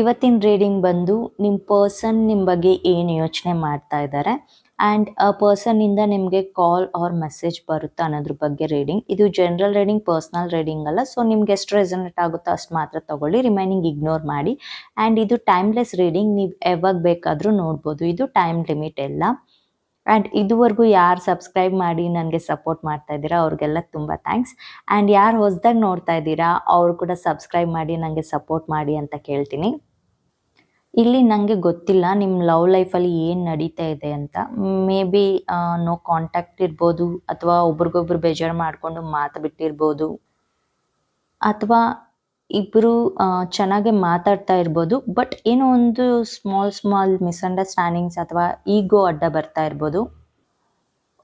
ಇವತ್ತಿನ ರೀಡಿಂಗ್ ಬಂದು ನಿಮ್ಮ ಪರ್ಸನ್ ನಿಮ್ಮ ಬಗ್ಗೆ ಏನು ಯೋಚನೆ ಮಾಡ್ತಾ ಇದ್ದಾರೆ ಆ್ಯಂಡ್ ಆ ಪರ್ಸನ್ನಿಂದ ನಿಮಗೆ ಕಾಲ್ ಆರ್ ಮೆಸೇಜ್ ಬರುತ್ತಾ ಅನ್ನೋದ್ರ ಬಗ್ಗೆ ರೀಡಿಂಗ್. ಇದು ಜನರಲ್ ರೀಡಿಂಗ್, ಪರ್ಸ್ನಲ್ ರೀಡಿಂಗ್ ಅಲ್ಲ. ಸೊ ನಿಮ್ಗೆ ಎಷ್ಟು ರೆಸನೇಟ್ ಆಗುತ್ತೋ ಅಷ್ಟು ಮಾತ್ರ ತಗೊಳ್ಳಿ, ರಿಮೈನಿಂಗ್ ಇಗ್ನೋರ್ ಮಾಡಿ. ಆ್ಯಂಡ್ ಇದು ಟೈಮ್ಲೆಸ್ ರೀಡಿಂಗ್, ನೀವು ಯಾವಾಗ ಬೇಕಾದರೂ ನೋಡ್ಬೋದು. ಇದು ಟೈಮ್ ಲಿಮಿಟ್ ಎಲ್ಲ. ಆ್ಯಂಡ್ ಇದುವರೆಗೂ ಯಾರು ಸಬ್ಸ್ಕ್ರೈಬ್ ಮಾಡಿ ನನಗೆ ಸಪೋರ್ಟ್ ಮಾಡ್ತಾ ಇದ್ದೀರಾ ಅವ್ರಿಗೆಲ್ಲ ತುಂಬ ಥ್ಯಾಂಕ್ಸ್. ಆ್ಯಂಡ್ ಯಾರು ಹೊಸ್ದಾಗಿ ನೋಡ್ತಾ ಇದ್ದೀರಾ ಅವರು ಕೂಡ ಸಬ್ಸ್ಕ್ರೈಬ್ ಮಾಡಿ ನನಗೆ ಸಪೋರ್ಟ್ ಮಾಡಿ ಅಂತ ಕೇಳ್ತೀನಿ. ಇಲ್ಲಿ ನನಗೆ ಗೊತ್ತಿಲ್ಲ ನಿಮ್ಮ ಲವ್ ಲೈಫಲ್ಲಿ ಏನು ನಡೀತಾ ಇದೆ ಅಂತ. ಮೇ ಬಿ ನೋ ಕಾಂಟ್ಯಾಕ್ಟ್ ಇರ್ಬೋದು, ಅಥವಾ ಒಬ್ರಿಗೊಬ್ರು ಬೇಜಾರು ಮಾಡಿಕೊಂಡು ಮಾತು ಬಿಟ್ಟಿರ್ಬೋದು, ಅಥವಾ ಇಬ್ಬರು ಚೆನ್ನಾಗೆ ಮಾತಾಡ್ತಾ ಇರ್ಬೋದು. ಬಟ್ ಏನೋ ಒಂದು ಸ್ಮಾಲ್ ಮಿಸ್ಅಂಡರ್ಸ್ಟ್ಯಾಂಡಿಂಗ್ಸ್ ಅಥವಾ ಈಗೋ ಅಡ್ಡ ಬರ್ತಾ ಇರ್ಬೋದು.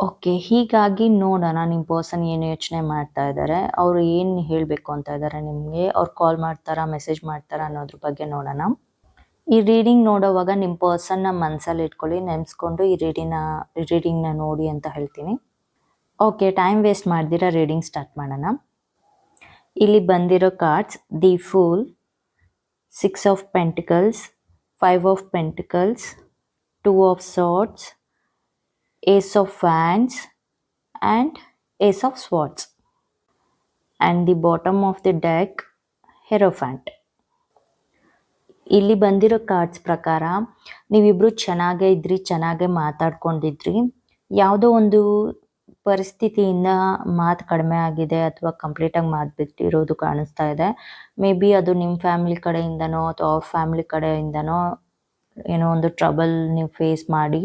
ಓಕೆ, ಹೀಗಾಗಿ ನೋಡೋಣ ನಿಮ್ಮ ಪರ್ಸನ್ ಏನು ಯೋಚನೆ ಮಾಡ್ತಾ ಇದ್ದಾರೆ, ಅವರು ಏನು ಹೇಳಬೇಕು ಅಂತ ಇದ್ದಾರೆ ನಿಮಗೆ. ಅವ್ರು ಕಾಲ್ ಮಾಡ್ತಾರಾ, ಮೆಸೇಜ್ ಮಾಡ್ತಾರಾ ಅನ್ನೋದ್ರ ಬಗ್ಗೆ ನೋಡೋಣ. ಈ ರೀಡಿಂಗ್ ನೋಡೋವಾಗ ನಿಮ್ಮ ಪರ್ಸನ್ನ ಮನಸ್ಸಲ್ಲಿ ಇಟ್ಕೊಳ್ಳಿ, ನೆನೆಸ್ಕೊಂಡು ಈ ರೀಡಿಂಗ್ನ ನೋಡಿ ಅಂತ ಹೇಳ್ತೀನಿ. ಓಕೆ, ಟೈಮ್ ವೇಸ್ಟ್ ಮಾಡ್ದಿರಾ ರೀಡಿಂಗ್ ಸ್ಟಾರ್ಟ್ ಮಾಡೋಣ. ಇಲ್ಲಿ ಬಂದಿರೋ cards: the fool, 6 of pentacles, 5 of pentacles, 2 of swords, Ace of Wands and Ace of Swords, and the bottom of the deck, Hierophant. ಇಲ್ಲಿ ಬಂದಿರೋ ಕಾರ್ಡ್ಸ್ ಪ್ರಕಾರ ನೀವಿಬ್ರು ಚೆನ್ನಾಗೇ ಇದ್ರಿ, ಚೆನ್ನಾಗೇ ಮಾತಾಡ್ಕೊಂಡಿದ್ರಿ. ಯಾವುದೋ ಒಂದು ಪರಿಸ್ಥಿತಿಯಿಂದ ಮಾತು ಕಡಿಮೆ ಆಗಿದೆ ಅಥವಾ ಕಂಪ್ಲೀಟಾಗಿ ಮಾತು ಬಿಟ್ಟಿರೋದು ಕಾಣಿಸ್ತಾ ಇದೆ. ಮೇ ಬಿ ಅದು ನಿಮ್ಮ ಫ್ಯಾಮಿಲಿ ಕಡೆಯಿಂದನೋ ಅಥವಾ ಅವ್ರ ಫ್ಯಾಮಿಲಿ ಕಡೆಯಿಂದನೋ ಏನೋ ಒಂದು ಟ್ರಬಲ್ ನೀವು ಫೇಸ್ ಮಾಡಿ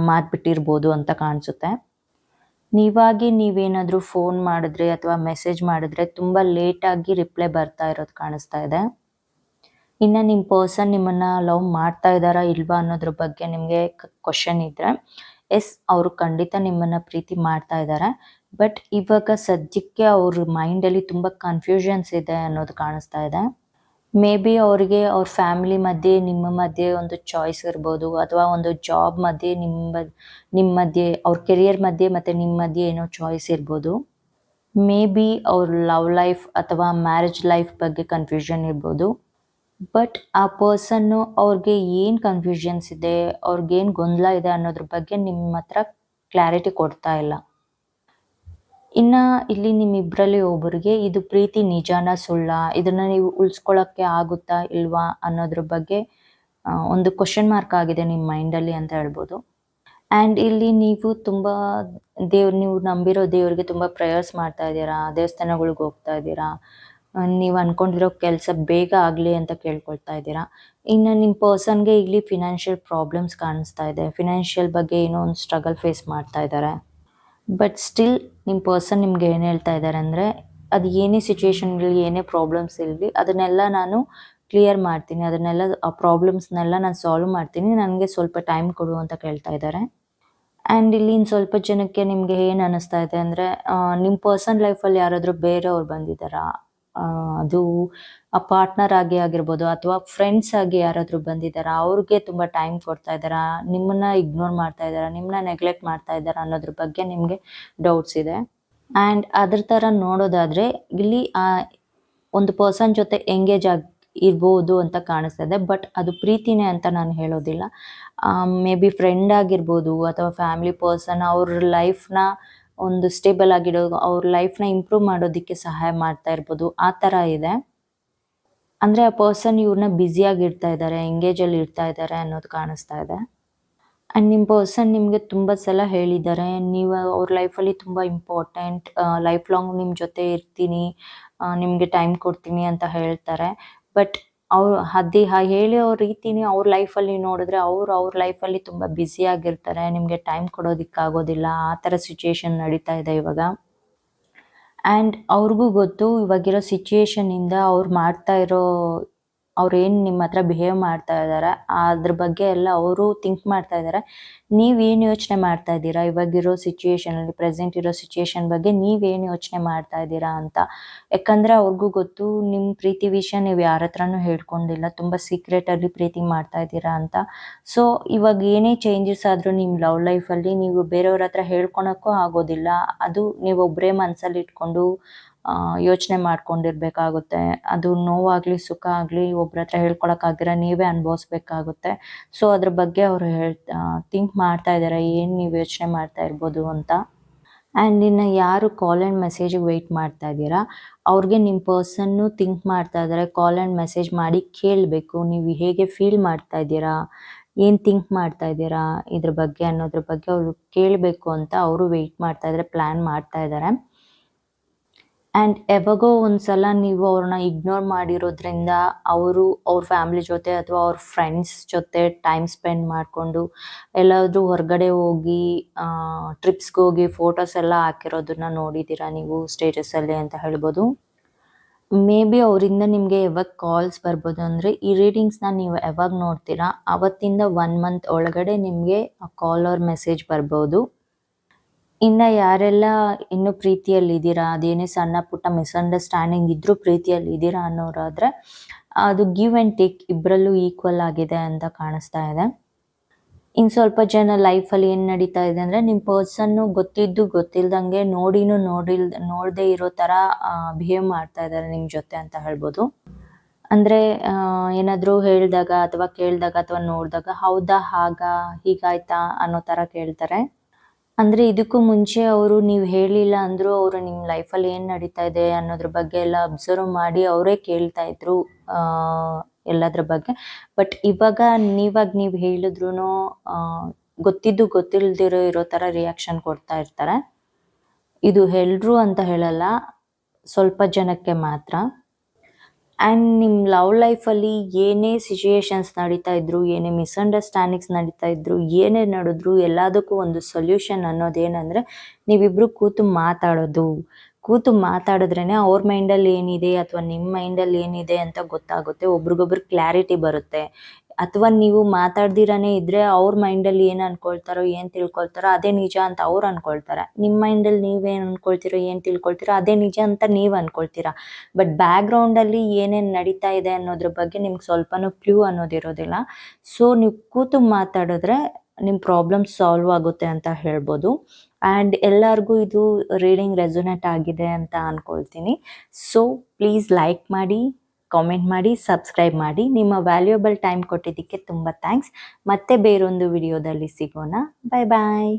ಮಾತು ಬಿಟ್ಟಿರ್ಬೋದು ಅಂತ ಕಾಣಿಸುತ್ತೆ. ನೀವೇನಾದರೂ ಫೋನ್ ಮಾಡಿದ್ರೆ ಅಥವಾ ಮೆಸೇಜ್ ಮಾಡಿದ್ರೆ ತುಂಬ ಲೇಟಾಗಿ ರಿಪ್ಲೈ ಬರ್ತಾ ಇರೋದು ಕಾಣಿಸ್ತಾ ಇದೆ. ಇನ್ನು ನಿಮ್ಮ ಪರ್ಸನ್ ನಿಮ್ಮನ್ನು ಲವ್ ಮಾಡ್ತಾ ಇದ್ದಾರಾ ಇಲ್ವಾ ಅನ್ನೋದ್ರ ಬಗ್ಗೆ ನಿಮಗೆ ಕ್ವಶನ್ ಇದ್ದರೆ, ಎಸ್, ಅವರು ಖಂಡಿತ ನಿಮ್ಮನ್ನು ಪ್ರೀತಿ ಮಾಡ್ತಾ ಇದ್ದಾರೆ. ಬಟ್ ಇವಾಗ ಸದ್ಯಕ್ಕೆ ಅವ್ರ ಮೈಂಡಲ್ಲಿ ತುಂಬ ಕನ್ಫ್ಯೂಷನ್ಸ್ ಇದೆ ಅನ್ನೋದು ಕಾಣಿಸ್ತಾ ಇದೆ. ಮೇ ಬಿ ಅವರಿಗೆ ಅವ್ರ ಫ್ಯಾಮಿಲಿ ಮಧ್ಯೆ ನಿಮ್ಮ ಮಧ್ಯೆ ಒಂದು ಚಾಯ್ಸ್ ಇರ್ಬೋದು, ಅಥವಾ ಒಂದು ಜಾಬ್ ಮಧ್ಯೆ ನಿಮ್ಮ ಮಧ್ಯೆ, ಅವ್ರ ಕೆರಿಯರ್ ಮಧ್ಯೆ ಮತ್ತು ನಿಮ್ಮ ಮಧ್ಯೆ ಏನೋ ಚಾಯ್ಸ್ ಇರ್ಬೋದು. ಮೇ ಬಿ ಅವ್ರ ಲವ್ ಲೈಫ್ ಅಥವಾ ಮ್ಯಾರೇಜ್ ಲೈಫ್ ಬಗ್ಗೆ ಕನ್ಫ್ಯೂಷನ್ ಇರ್ಬೋದು. ಬಟ್ ಆ ಪರ್ಸನ್ನು ಅವ್ರಿಗೆ ಏನು ಕನ್ಫ್ಯೂಷನ್ಸ್ ಇದೆ, ಅವ್ರಿಗೇನು ಗೊಂದಲ ಇದೆ ಅನ್ನೋದ್ರ ಬಗ್ಗೆ ನಿಮ್ಮ ಹತ್ರ ಕ್ಲಾರಿಟಿ ಕೊಡ್ತಾ ಇಲ್ಲ. ಇನ್ನು ಇಲ್ಲಿ ನಿಮ್ಮಿಬ್ಬರಲ್ಲಿ ಒಬ್ಬರಿಗೆ ಇದು ಪ್ರೀತಿ ನಿಜಾನ ಸುಳ್ಳ, ಇದನ್ನು ನೀವು ಉಳಿಸ್ಕೊಳ್ಳೋಕ್ಕೆ ಆಗುತ್ತಾ ಇಲ್ವಾ ಅನ್ನೋದ್ರ ಬಗ್ಗೆ ಒಂದು ಕ್ವಶನ್ ಮಾರ್ಕ್ ಆಗಿದೆ ನಿಮ್ಮ ಮೈಂಡಲ್ಲಿ ಅಂತ ಹೇಳ್ಬೋದು. ಆ್ಯಂಡ್ ಇಲ್ಲಿ ನೀವು ತುಂಬ ನೀವು ನಂಬಿರೋ ದೇವ್ರಿಗೆ ತುಂಬ ಪ್ರೇಯರ್ಸ್ ಮಾಡ್ತಾ ಇದ್ದೀರಾ, ದೇವಸ್ಥಾನಗಳಿಗೆ ಹೋಗ್ತಾ ಇದ್ದೀರಾ, ನೀವು ಅಂದ್ಕೊಂಡಿರೋ ಕೆಲಸ ಬೇಗ ಆಗಲಿ ಅಂತ ಕೇಳ್ಕೊಳ್ತಾ ಇದ್ದೀರಾ. ಇನ್ನು ನಿಮ್ಮ ಪರ್ಸನ್ಗೆ ಇಲ್ಲಿ ಫಿನಾನ್ಷಿಯಲ್ ಪ್ರಾಬ್ಲಮ್ಸ್ ಕಾಣಿಸ್ತಾ ಇದೆ, ಫಿನಾನ್ಷಿಯಲ್ ಬಗ್ಗೆ ಏನೋ ಒಂದು ಸ್ಟ್ರಗಲ್ ಫೇಸ್ ಮಾಡ್ತಾ ಇದ್ದಾರೆ. ಬಟ್ ಸ್ಟಿಲ್ ನಿಮ್ಮ ಪರ್ಸನ್ ನಿಮ್ಗೆ ಏನು ಹೇಳ್ತಾ ಇದ್ದಾರೆ ಅಂದರೆ, ಅದು ಏನೇ ಸಿಚುವೇಶನ್ಗಳಲ್ಲಿ ಏನೇ ಪ್ರಾಬ್ಲಮ್ಸ್ ಇರಲಿ ಅದನ್ನೆಲ್ಲ ನಾನು ಕ್ಲಿಯರ್ ಮಾಡ್ತೀನಿ, ಅದನ್ನೆಲ್ಲ ಆ ಪ್ರಾಬ್ಲಮ್ಸ್ನೆಲ್ಲ ನಾನು ಸಾಲ್ವ್ ಮಾಡ್ತೀನಿ, ನನಗೆ ಸ್ವಲ್ಪ ಟೈಮ್ ಕೊಡು ಅಂತ ಕೇಳ್ತಾ ಇದ್ದಾರೆ. ಆ್ಯಂಡ್ ಇಲ್ಲಿ ಇನ್ನು ಸ್ವಲ್ಪ ಜನಕ್ಕೆ ನಿಮಗೆ ಏನು ಅನ್ನಿಸ್ತಾ ಇದೆ ಅಂದರೆ, ನಿಮ್ಮ ಪರ್ಸನ್ ಲೈಫಲ್ಲಿ ಯಾರಾದರೂ ಬೇರೆಯವ್ರು ಬಂದಿದ್ದಾರಾ, ಅದು ಆ ಪಾರ್ಟ್ನರ್ ಆಗಿ ಆಗಿರ್ಬೋದು ಅಥವಾ ಫ್ರೆಂಡ್ಸ್ ಆಗಿ ಯಾರಾದರೂ ಬಂದಿದ್ದಾರಾ, ಅವ್ರಿಗೆ ತುಂಬ ಟೈಮ್ ಕೊಡ್ತಾ ಇದ್ದಾರಾ, ನಿಮ್ಮನ್ನು ಇಗ್ನೋರ್ ಮಾಡ್ತಾ ಇದ್ದಾರಾ, ನಿಮ್ಮನ್ನ ನೆಗ್ಲೆಕ್ಟ್ ಮಾಡ್ತಾ ಇದ್ದಾರಾ ಅನ್ನೋದ್ರ ಬಗ್ಗೆ ನಿಮಗೆ ಡೌಟ್ಸ್ ಇದೆ. ಆ್ಯಂಡ್ ಅದ್ರ ಥರ ನೋಡೋದಾದರೆ ಇಲ್ಲಿ ಒಂದು ಪರ್ಸನ್ ಜೊತೆ ಎಂಗೇಜ್ ಇರ್ಬೋದು ಅಂತ ಕಾಣಿಸ್ತಾ ಇದೆ. ಬಟ್ ಅದು ಪ್ರೀತಿನೇ ಅಂತ ನಾನು ಹೇಳೋದಿಲ್ಲ. ಮೇ ಬಿ ಫ್ರೆಂಡ್ ಆಗಿರ್ಬೋದು ಅಥವಾ ಫ್ಯಾಮಿಲಿ ಪರ್ಸನ್ ಅವ್ರ ಲೈಫ್ನ ಒಂದು ಸ್ಟೇಬಲ್ ಆಗಿಡೋ, ಅವ್ರ ಲೈಫ್ನ ಇಂಪ್ರೂವ್ ಮಾಡೋದಕ್ಕೆ ಸಹಾಯ ಮಾಡ್ತಾ ಇರ್ಬೋದು, ಆ ಥರ ಇದೆ. ಅಂದರೆ ಆ ಪರ್ಸನ್ ಇವ್ರನ್ನ ಬ್ಯುಸಿಯಾಗಿ ಇಡ್ತಾ ಇದ್ದಾರೆ, ಎಂಗೇಜಲ್ಲಿ ಇಡ್ತಾ ಇದ್ದಾರೆ ಅನ್ನೋದು ಕಾಣಿಸ್ತಾ ಇದೆ. ಆ್ಯಂಡ್ ನಿಮ್ಮ ಪರ್ಸನ್ ನಿಮಗೆ ತುಂಬ ಸಲ ಹೇಳಿದ್ದಾರೆ, ನೀವು ಅವ್ರ ಲೈಫಲ್ಲಿ ತುಂಬ ಇಂಪಾರ್ಟೆಂಟ್, ಲೈಫ್ ಲಾಂಗ್ ನಿಮ್ಮ ಜೊತೆ ಇರ್ತೀನಿ, ನಿಮಗೆ ಟೈಮ್ ಕೊಡ್ತೀನಿ ಅಂತ ಹೇಳ್ತಾರೆ. ಬಟ್ ಅವ್ರು ಹೇಳಿ ಅವ್ರ ರೀತಿನೇ ಅವ್ರ ಲೈಫಲ್ಲಿ ನೋಡಿದ್ರೆ ಅವ್ರ ಲೈಫಲ್ಲಿ ತುಂಬ ಬ್ಯುಸಿಯಾಗಿರ್ತಾರೆ, ನಿಮಗೆ ಟೈಮ್ ಕೊಡೋದಕ್ಕಾಗೋದಿಲ್ಲ, ಆ ಥರ ಸಿಚುಯೇಷನ್ ನಡೀತಾ ಇದೆ ಇವಾಗ. ಆ್ಯಂಡ್ ಅವ್ರಿಗೂ ಗೊತ್ತು ಇವಾಗಿರೋ ಸಿಚುಯೇಷನಿಂದ ಅವ್ರು ಮಾಡ್ತಾ ಇರೋ, ಅವ್ರೇನು ನಿಮ್ಮ ಹತ್ರ ಬಿಹೇವ್ ಮಾಡ್ತಾ ಇದ್ದಾರೆ ಅದ್ರ ಬಗ್ಗೆ ಎಲ್ಲ ಅವರು ಥಿಂಕ್ ಮಾಡ್ತಾ ಇದ್ದಾರೆ. ನೀವೇನು ಯೋಚನೆ ಮಾಡ್ತಾ ಇದ್ದೀರಾ ಇವಾಗಿರೋ ಸಿಚುಯೇಷನಲ್ಲಿ, ಪ್ರೆಸೆಂಟ್ ಇರೋ ಸಿಚುಯೇಷನ್ ಬಗ್ಗೆ ನೀವೇನು ಯೋಚನೆ ಮಾಡ್ತಾ ಇದ್ದೀರಾ ಅಂತ. ಯಾಕಂದರೆ ಅವ್ರಿಗೂ ಗೊತ್ತು ನಿಮ್ಮ ಪ್ರೀತಿ ವಿಷಯ ನೀವು ಯಾರ ಹತ್ರನೂ ಹೇಳ್ಕೊಂಡಿಲ್ಲ, ತುಂಬ ಸೀಕ್ರೆಟಲ್ಲಿ ಪ್ರೀತಿ ಮಾಡ್ತಾ ಇದ್ದೀರಾ ಅಂತ. ಸೊ ಇವಾಗ ಏನೇ ಚೇಂಜಸ್ ಆದರೂ ನಿಮ್ಮ ಲವ್ ಲೈಫಲ್ಲಿ ನೀವು ಬೇರೆಯವ್ರ ಹತ್ರ ಹೇಳ್ಕೊಳಕ್ಕೂ ಆಗೋದಿಲ್ಲ. ಅದು ನೀವೊಬ್ಬರೇ ಮನಸ್ಸಲ್ಲಿ ಇಟ್ಕೊಂಡು ಯೋಚನೆ ಮಾಡ್ಕೊಂಡಿರ್ಬೇಕಾಗುತ್ತೆ. ಅದು ನೋವಾಗ್ಲಿ ಸುಖ ಆಗಲಿ ಒಬ್ರ ಹತ್ರ ಹೇಳ್ಕೊಳಕ್ಕಾಗ್ದಿರ ನೀವೇ ಅನುಭವಿಸ್ಬೇಕಾಗುತ್ತೆ. ಸೊ ಅದ್ರ ಬಗ್ಗೆ ಅವರು ಥಿಂಕ್ ಮಾಡ್ತಾ ಇದ್ದಾರೆ ಏನು ನೀವು ಯೋಚನೆ ಮಾಡ್ತಾ ಇರ್ಬೋದು ಅಂತ. ಆ್ಯಂಡ್ ಇನ್ನು ಯಾರು ಕಾಲ್ ಆ್ಯಂಡ್ ಮೆಸೇಜಿಗೆ ವೆಯ್ಟ್ ಮಾಡ್ತಾ ಇದ್ದೀರಾ ಅವ್ರಿಗೆ ನಿಮ್ಮ ಪರ್ಸನ್ನು ಥಿಂಕ್ ಮಾಡ್ತಾ ಇದ್ದಾರೆ. ಕಾಲ್ ಆ್ಯಂಡ್ ಮೆಸೇಜ್ ಮಾಡಿ ಕೇಳಬೇಕು ನೀವು ಹೇಗೆ ಫೀಲ್ ಮಾಡ್ತಾ ಇದ್ದೀರಾ, ಏನು ಥಿಂಕ್ ಮಾಡ್ತಾ ಇದ್ದೀರಾ ಇದ್ರ ಬಗ್ಗೆ ಅನ್ನೋದ್ರ ಬಗ್ಗೆ ಅವರು ಕೇಳಬೇಕು ಅಂತ ಅವರು ವೆಯ್ಟ್ ಮಾಡ್ತಾ ಇದ್ದಾರೆ, ಪ್ಲ್ಯಾನ್ ಮಾಡ್ತಾ ಇದ್ದಾರೆ. ಆ್ಯಂಡ್ ಯಾವಾಗೋ ಒಂದ್ಸಲ ನೀವು ಅವ್ರನ್ನ ಇಗ್ನೋರ್ ಮಾಡಿರೋದ್ರಿಂದ ಅವರು ಅವ್ರ ಫ್ಯಾಮಿಲಿ ಜೊತೆ ಅಥವಾ ಅವ್ರ ಫ್ರೆಂಡ್ಸ್ ಜೊತೆ ಟೈಮ್ ಸ್ಪೆಂಡ್ ಮಾಡಿಕೊಂಡು ಎಲ್ಲಾದರೂ ಹೊರಗಡೆ ಹೋಗಿ ಟ್ರಿಪ್ಸ್ಗೆ ಹೋಗಿ ಫೋಟೋಸ್ ಎಲ್ಲ ಹಾಕಿರೋದನ್ನ ನೋಡಿದ್ದೀರಾ ನೀವು ಸ್ಟೇಟಸಲ್ಲಿ ಅಂತ ಹೇಳ್ಬೋದು. ಮೇ ಬಿ ಅವರಿಂದ ನಿಮಗೆ ಯಾವಾಗ ಕಾಲ್ಸ್ ಬರ್ಬೋದು ಅಂದರೆ ಈ ರೀಡಿಂಗ್ಸ್ನ ನೀವು ಯಾವಾಗ ನೋಡ್ತೀರಾ ಅವತ್ತಿಂದ 1 ಮಂತ್ ಒಳಗಡೆ ನಿಮಗೆ ಕಾಲ್ ಆರ್ ಮೆಸೇಜ್ ಬರ್ಬೋದು. ಇನ್ನು ಯಾರೆಲ್ಲ ಇನ್ನೂ ಪ್ರೀತಿಯಲ್ಲಿದ್ದೀರಾ ಅದೇನೇ ಸಣ್ಣ ಪುಟ್ಟ ಮಿಸ್ಅಂಡರ್ಸ್ಟ್ಯಾಂಡಿಂಗ್ ಇದ್ರೂ ಪ್ರೀತಿಯಲ್ಲಿದ್ದೀರಾ ಅನ್ನೋರಾದರೆ ಅದು ಗಿವ್ ಆ್ಯಂಡ್ ಟೇಕ್ ಇಬ್ಬರಲ್ಲೂ ಈಕ್ವಲ್ ಆಗಿದೆ ಅಂತ ಕಾಣಿಸ್ತಾ ಇದೆ. ಇನ್ನು ಸ್ವಲ್ಪ ಜನ ಲೈಫಲ್ಲಿ ಏನು ನಡೀತಾ ಇದೆ ಅಂದರೆ ನಿಮ್ಮ ಪರ್ಸನ್ನು ಗೊತ್ತಿದ್ದು ಗೊತ್ತಿಲ್ದಂಗೆ ನೋಡದೇ ಇರೋ ಥರ ಬಿಹೇವ್ ಮಾಡ್ತಾ ಇದ್ದಾರೆ ನಿಮ್ಮ ಜೊತೆ ಅಂತ ಹೇಳ್ಬೋದು. ಅಂದರೆ ಏನಾದರೂ ಹೇಳಿದಾಗ ಅಥವಾ ಕೇಳಿದಾಗ ಅಥವಾ ನೋಡಿದಾಗ ಹೌದಾ ಹಾಗಾ ಹೀಗಾಯ್ತಾ ಅನ್ನೋ ಥರ ಕೇಳ್ತಾರೆ. ಅಂದರೆ ಇದಕ್ಕೂ ಮುಂಚೆ ಅವರು ನೀವು ಹೇಳಿಲ್ಲ ಅಂದರೂ ಅವರು ನಿಮ್ಮ ಲೈಫಲ್ಲಿ ಏನು ನಡೀತಾ ಇದೆ ಅನ್ನೋದ್ರ ಬಗ್ಗೆ ಎಲ್ಲ ಅಬ್ಸರ್ವ್ ಮಾಡಿ ಅವರೇ ಕೇಳ್ತಾ ಇದ್ರು ಎಲ್ಲದ್ರ ಬಗ್ಗೆ. ಬಟ್ ಇವಾಗ ನೀವು ಹೇಳಿದ್ರೂ ಗೊತ್ತಿದ್ದು ಗೊತ್ತಿಲ್ದಿರೋ ಇರೋ ಥರ ರಿಯಾಕ್ಷನ್ ಕೊಡ್ತಾ ಇರ್ತಾರೆ. ಇದು ಎಲ್ರು ಅಂತ ಹೇಳಲ್ಲ, ಸ್ವಲ್ಪ ಜನಕ್ಕೆ ಮಾತ್ರ. ಆ್ಯಂಡ್ ನಿಮ್ಮ ಲವ್ ಲೈಫಲ್ಲಿ ಏನೇ ಸಿಚುಯೇಷನ್ಸ್ ನಡೀತಾ ಇದ್ರು, ಏನೇ ಮಿಸ್ಅಂಡರ್ಸ್ಟ್ಯಾಂಡಿಂಗ್ಸ್ ನಡೀತಾ ಇದ್ರು, ಏನೇ ನಡೆದ್ರು ಎಲ್ಲದಕ್ಕೂ ಒಂದು ಸೊಲ್ಯೂಷನ್ ಅನ್ನೋದೇನೆಂದರೆ ನೀವಿಬ್ಬರು ಕೂತು ಮಾತಾಡಿದ್ರೇ ಅವ್ರ ಮೈಂಡಲ್ಲಿ ಏನಿದೆ ಅಥವಾ ನಿಮ್ಮ ಮೈಂಡಲ್ಲಿ ಏನಿದೆ ಅಂತ ಗೊತ್ತಾಗುತ್ತೆ. ಒಬ್ರಿಗೊಬ್ರು ಕ್ಲಾರಿಟಿ ಬರುತ್ತೆ. ಅಥವಾ ನೀವು ಮಾತಾಡ್ದಿರನೇ ಇದ್ದರೆ ಅವ್ರ ಮೈಂಡಲ್ಲಿ ಏನು ಅಂದ್ಕೊಳ್ತಾರೋ ಏನು ತಿಳ್ಕೊಳ್ತಾರೋ ಅದೇ ನಿಜ ಅಂತ ಅವ್ರು ಅಂದ್ಕೊಳ್ತಾರೆ. ನಿಮ್ಮ ಮೈಂಡಲ್ಲಿ ನೀವೇನು ಅಂದ್ಕೊಳ್ತೀರೋ ಏನು ತಿಳ್ಕೊಳ್ತೀರೋ ಅದೇ ನಿಜ ಅಂತ ನೀವು ಅಂದ್ಕೊಳ್ತೀರಾ. ಬಟ್ ಬ್ಯಾಕ್ಗ್ರೌಂಡಲ್ಲಿ ಏನೇನು ನಡೀತಾ ಇದೆ ಅನ್ನೋದ್ರ ಬಗ್ಗೆ ನಿಮ್ಗೆ ಸ್ವಲ್ಪನೂ ಕ್ಲೂ ಅನ್ನೋದಿರೋದಿಲ್ಲ. ಸೊ ನೀವು ಕೂತು ಮಾತಾಡಿದ್ರೆ ನಿಮ್ಮ ಪ್ರಾಬ್ಲಮ್ ಸಾಲ್ವ್ ಆಗುತ್ತೆ ಅಂತ ಹೇಳ್ಬೋದು. ಆ್ಯಂಡ್ ಎಲ್ಲರಿಗೂ ಇದು ರೀಡಿಂಗ್ ರೆಸೊನೇಟ್ ಆಗಿದೆ ಅಂತ ಅಂದ್ಕೊಳ್ತೀನಿ. ಸೊ ಪ್ಲೀಸ್ ಲೈಕ್ ಮಾಡಿ, ಕಾಮೆಂಟ್ ಮಾಡಿ, ಸಬ್ಸ್ಕ್ರೈಬ್ ಮಾಡಿ. ನಿಮ್ಮ ವ್ಯಾಲ್ಯೂಯಬಲ್ ಟೈಮ್ ಕೊಟ್ಟಿದ್ದಕ್ಕೆ ತುಂಬ ಥ್ಯಾಂಕ್ಸ್. ಮತ್ತೆ ಬೇರೊಂದು ವಿಡಿಯೋದಲ್ಲಿ ಸಿಗೋಣ. ಬಾಯ್ ಬಾಯ್.